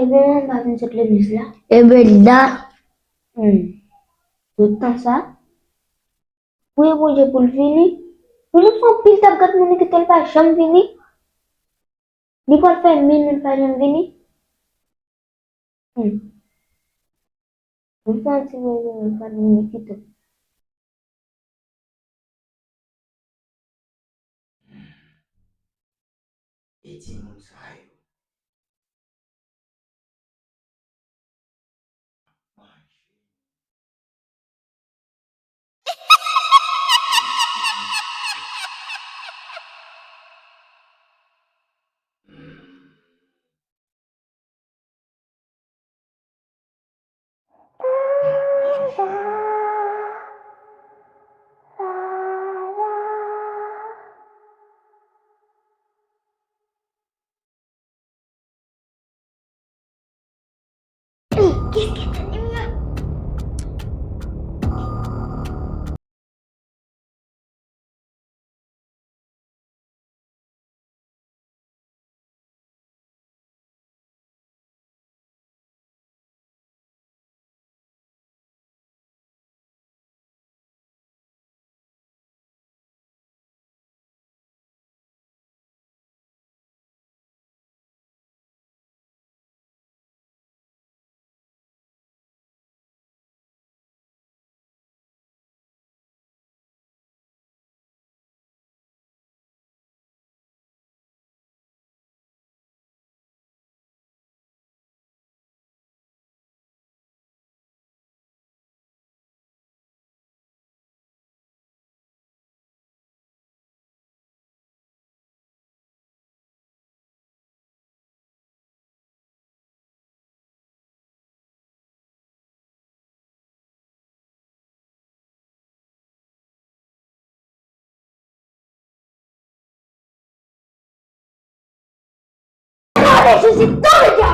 vuelven a hacer la isla. Es verdad. ¿Tú estás a? Voy a por fini. Pero fue pista que tú me que te el passion fini. Ni por fe min el passion fini. Entonces voy a para mi quito. Ejimunsayo. ¿Qué es que esta niña? ¡No necesito ya!